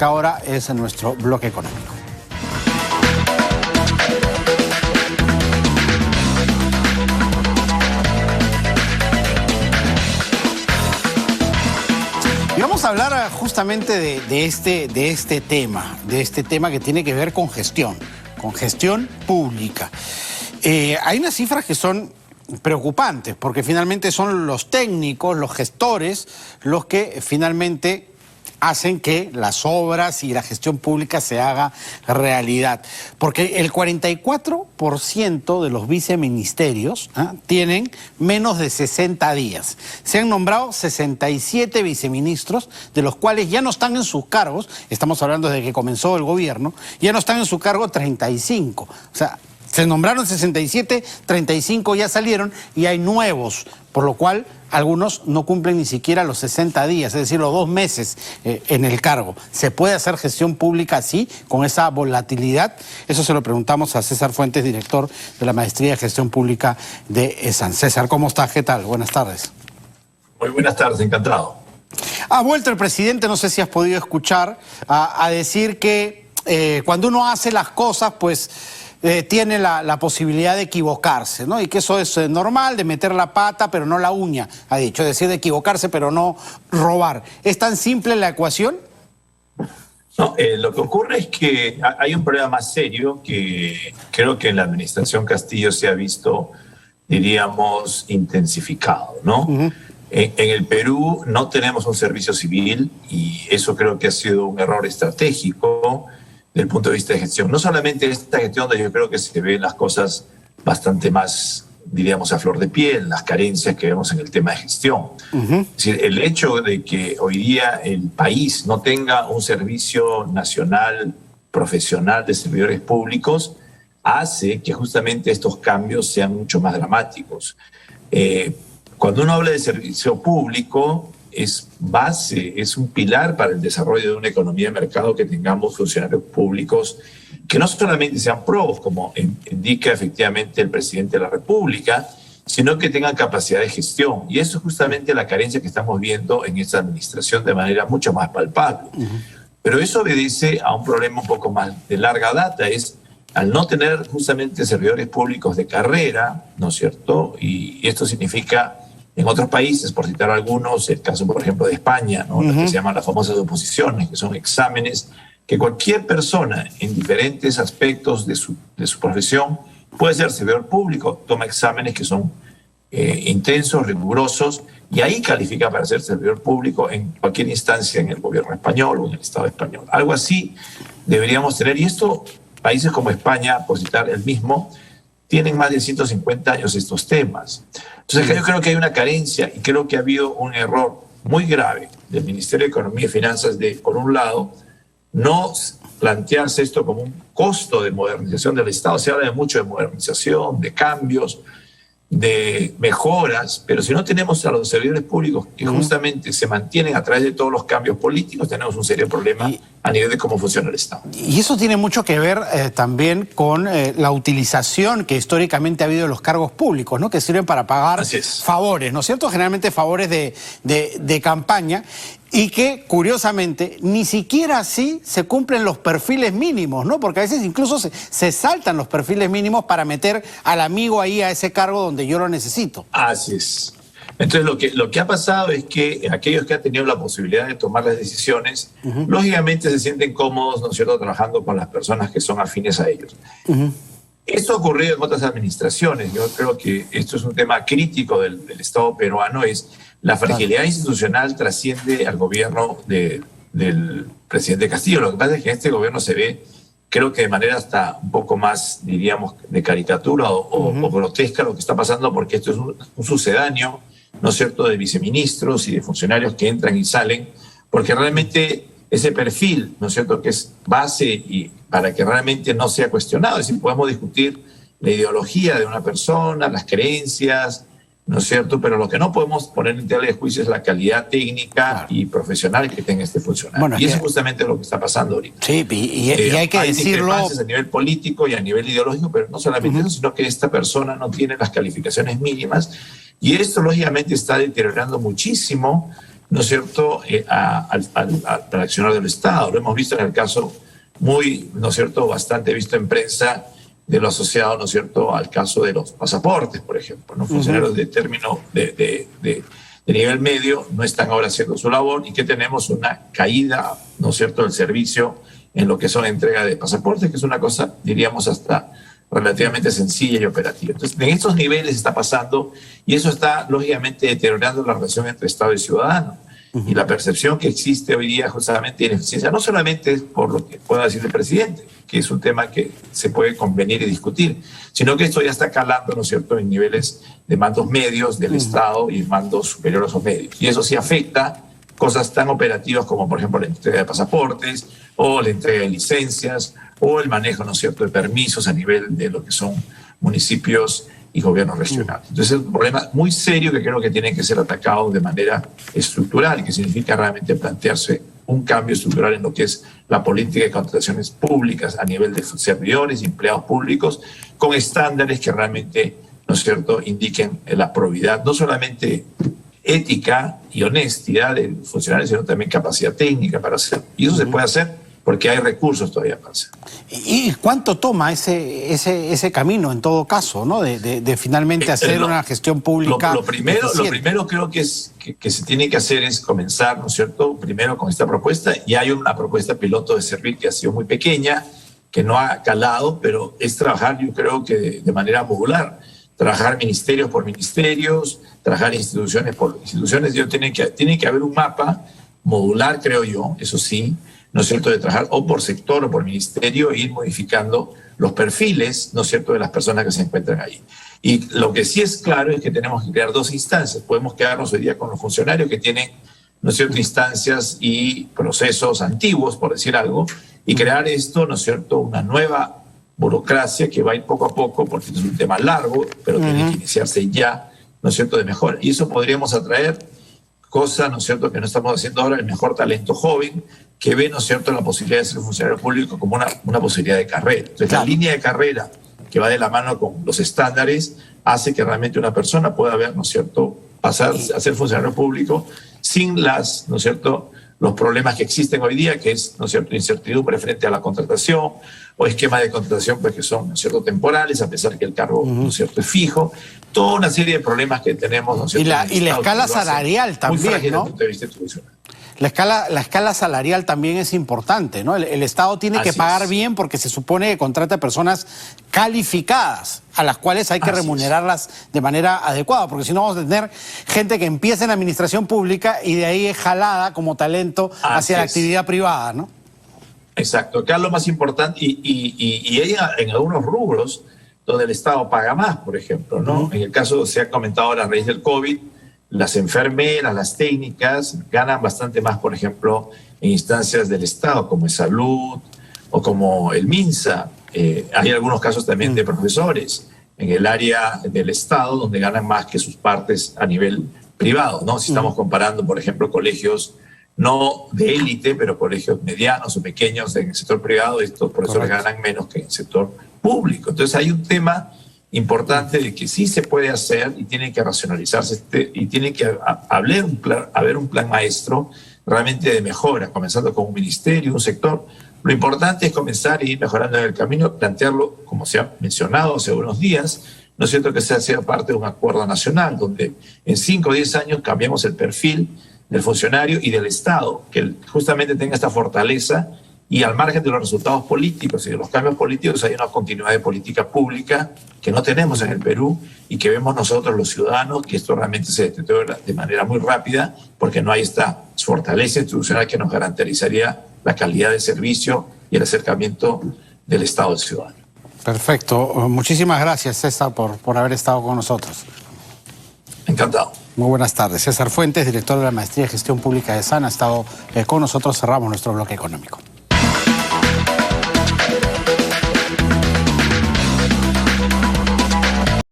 que ahora es en nuestro bloque económico. Y vamos a hablar justamente de este tema que tiene que ver con gestión pública. Hay unas cifras que son preocupantes, porque finalmente son los técnicos, los gestores, los que finalmente hacen que las obras y la gestión pública se haga realidad. Porque el 44% de los viceministerios tienen menos de 60 días. Se han nombrado 67 viceministros, de los cuales ya no están en sus cargos, estamos hablando desde que comenzó el gobierno, ya no están en su cargo 35. O sea, se nombraron 67, 35 ya salieron y hay nuevos, por lo cual algunos no cumplen ni siquiera los 60 días, es decir, los 2 meses en el cargo. ¿Se puede hacer gestión pública así, con esa volatilidad? Eso se lo preguntamos a César Fuentes, director de la Maestría de Gestión Pública de ESAN. César, ¿cómo estás? ¿Qué tal? Buenas tardes. Muy buenas tardes, encantado. Ha vuelto el presidente, no sé si has podido escuchar, a decir que cuando uno hace las cosas, pues tiene la posibilidad de equivocarse, ¿no? Y que eso es normal, de meter la pata, pero no la uña, ha dicho. Es decir, de equivocarse, pero no robar. ¿Es tan simple la ecuación? No, lo que ocurre es que hay un problema más serio que creo que en la administración Castillo se ha visto, diríamos, intensificado, ¿no? En el Perú no tenemos un servicio civil y eso creo que ha sido un error estratégico desde el punto de vista de gestión. No solamente esta gestión donde yo creo que se ven las cosas bastante más, diríamos, a flor de piel, las carencias que vemos en el tema de gestión. Es decir, el hecho de que hoy día el país no tenga un servicio nacional profesional de servidores públicos hace que justamente estos cambios sean mucho más dramáticos. Cuando uno habla de servicio público, es base, es un pilar para el desarrollo de una economía de mercado que tengamos funcionarios públicos que no solamente sean probos, como indica efectivamente el presidente de la República, sino que tengan capacidad de gestión. Y eso es justamente la carencia que estamos viendo en esta administración de manera mucho más palpable. Pero eso obedece a un problema un poco más de larga data, es al no tener justamente servidores públicos de carrera, ¿no es cierto? Y esto significa, en otros países, por citar algunos, el caso, por ejemplo, de España, ¿no? Lo que se llaman las famosas oposiciones, que son exámenes que cualquier persona en diferentes aspectos de su profesión puede ser servidor público, toma exámenes que son intensos, rigurosos, y ahí califica para ser servidor público en cualquier instancia en el gobierno español o en el Estado español. Algo así deberíamos tener, y esto, países como España, por citar el mismo, tienen más de 150 años estos temas. Entonces yo creo que hay una carencia y creo que ha habido un error muy grave del Ministerio de Economía y Finanzas de, por un lado, no plantearse esto como un costo de modernización del Estado. Se habla mucho de modernización, de cambios, de mejoras, pero si no tenemos a los servidores públicos que justamente se mantienen a través de todos los cambios políticos, tenemos un serio problema a nivel de cómo funciona el Estado. Y eso tiene mucho que ver también con la utilización que históricamente ha habido de los cargos públicos, ¿no? Que sirven para pagar favores, ¿no es cierto? Generalmente favores de campaña. Y que, curiosamente, ni siquiera así se cumplen los perfiles mínimos, ¿no? Porque a veces incluso se saltan los perfiles mínimos para meter al amigo ahí a ese cargo donde yo lo necesito. Así es. Entonces, lo que ha pasado es que aquellos que han tenido la posibilidad de tomar las decisiones, lógicamente se sienten cómodos, ¿no es cierto?, trabajando con las personas que son afines a ellos. Esto ha ocurrido en otras administraciones. Yo creo que esto es un tema crítico del Estado peruano, es la fragilidad institucional trasciende al gobierno del presidente Castillo. Lo que pasa es que en este gobierno se ve, creo que de manera hasta un poco más, diríamos, de caricatura o grotesca lo que está pasando, porque esto es un sucedáneo, ¿no es cierto?, de viceministros y de funcionarios que entran y salen, porque realmente ese perfil, ¿no es cierto?, que es base y para que realmente no sea cuestionado. Es decir, podemos discutir la ideología de una persona, las creencias, ¿no es cierto? Pero lo que no podemos poner en tela de juicio es la calidad técnica y profesional que tenga este funcionario. Bueno, y eso es justamente lo que está pasando ahorita. Sí, y hay que decirlo. Hay a nivel político y a nivel ideológico, pero no solamente eso, sino que esta persona no tiene las calificaciones mínimas. Y esto, lógicamente, está deteriorando muchísimo ¿no es cierto?, al accionar del Estado. Lo hemos visto en el caso muy, ¿no es cierto?, bastante visto en prensa de lo asociado, ¿no es cierto?, al caso de los pasaportes, por ejemplo, ¿no? Funcionarios de término de nivel medio no están ahora haciendo su labor y que tenemos una caída, ¿no es cierto?, del servicio en lo que son entrega de pasaportes, que es una cosa, diríamos, hasta relativamente sencilla y operativa. Entonces, en estos niveles está pasando y eso está, lógicamente, deteriorando la relación entre Estado y ciudadano. Y la percepción que existe hoy día justamente de ineficiencia, no solamente es por lo que pueda decir el presidente, que es un tema que se puede convenir y discutir, sino que esto ya está calando, ¿no es cierto?, en niveles de mandos medios del Estado y mandos superiores a esos medios. Y eso sí afecta cosas tan operativas como, por ejemplo, la entrega de pasaportes o la entrega de licencias o el manejo, ¿no es cierto?, de permisos a nivel de lo que son municipios y gobiernos regionales. Entonces es un problema muy serio que creo que tiene que ser atacado de manera estructural, que significa realmente plantearse un cambio estructural en lo que es la política de contrataciones públicas a nivel de servidores y empleados públicos, con estándares que realmente, ¿no es cierto?, indiquen la probidad, no solamente ética y honestidad del funcionario, sino también capacidad técnica para hacerlo. Y eso se puede hacer porque hay recursos todavía para hacer. ¿Y cuánto toma ese camino, en todo caso, ¿no?, de finalmente hacer una gestión pública? Lo primero creo que se tiene que hacer es comenzar, ¿no es cierto?, primero con esta propuesta. Y hay una propuesta piloto de Servir que ha sido muy pequeña, que no ha calado, pero es trabajar, yo creo que de manera modular. Trabajar ministerios por ministerios, trabajar instituciones por instituciones. Tiene que haber un mapa modular, creo yo, eso sí, ¿no es cierto?, de trabajar o por sector o por ministerio e ir modificando los perfiles, ¿no es cierto?, de las personas que se encuentran ahí. Y lo que sí es claro es que tenemos que crear dos instancias. Podemos quedarnos hoy día con los funcionarios que tienen, ¿no es cierto?, instancias y procesos antiguos, por decir algo, y crear esto, ¿no es cierto?, una nueva burocracia que va a ir poco a poco, porque es un tema largo, pero tiene que iniciarse ya, ¿no es cierto?, de mejora. Y eso podríamos atraer cosas, ¿no es cierto?, que no estamos haciendo ahora, el mejor talento joven, que ve, ¿no es cierto?, la posibilidad de ser funcionario público como una posibilidad de carrera. Entonces, la línea de carrera que va de la mano con los estándares hace que realmente una persona pueda ver, ¿no es cierto?, pasar a ser funcionario público sin las, ¿no es cierto?, los problemas que existen hoy día, que es, ¿no es cierto?, incertidumbre frente a la contratación o esquemas de contratación pues, que son, ¿no es cierto?, temporales, a pesar que el cargo, ¿no es cierto?, es fijo. Toda una serie de problemas que tenemos, ¿no es cierto?, y la escala salarial también, ¿no? Desde el punto de vista institucional. La escala salarial también es importante, ¿no? El Estado tiene que pagar bien porque se supone que contrata personas calificadas a las cuales hay que remunerarlas de manera adecuada, porque si no vamos a tener gente que empieza en la administración pública y de ahí es jalada como talento hacia la actividad privada, ¿no? Exacto. Acá lo más importante, y hay en algunos rubros donde el Estado paga más, por ejemplo, ¿no? En el caso, se ha comentado ahora a raíz del COVID, las enfermeras, las técnicas ganan bastante más, por ejemplo, en instancias del Estado, como en salud o como el MINSA. Hay algunos casos también de profesores en el área del Estado donde ganan más que sus partes a nivel privado, ¿no? Si estamos comparando, por ejemplo, colegios no de élite, pero colegios medianos o pequeños en el sector privado, estos profesores ganan menos que en el sector público. Entonces hay un tema importante de que sí se puede hacer y tiene que racionalizarse y tiene que haber un plan maestro realmente de mejora, comenzando con un ministerio, un sector. Lo importante es comenzar y ir mejorando en el camino, plantearlo, como se ha mencionado hace unos días, ¿no es cierto?, que sea parte de un acuerdo nacional, donde en 5 o 10 años cambiamos el perfil del funcionario y del Estado, que justamente tenga esta fortaleza y al margen de los resultados políticos y de los cambios políticos hay una continuidad de política pública que no tenemos en el Perú y que vemos nosotros los ciudadanos que esto realmente se deteriora de manera muy rápida porque no hay esta fortaleza institucional que nos garantizaría la calidad de servicio y el acercamiento del Estado al ciudadano. Perfecto. Muchísimas gracias, César, por haber estado con nosotros. Encantado. Muy buenas tardes. César Fuentes, director de la Maestría de Gestión Pública de SAN, ha estado con nosotros. Cerramos nuestro bloque económico.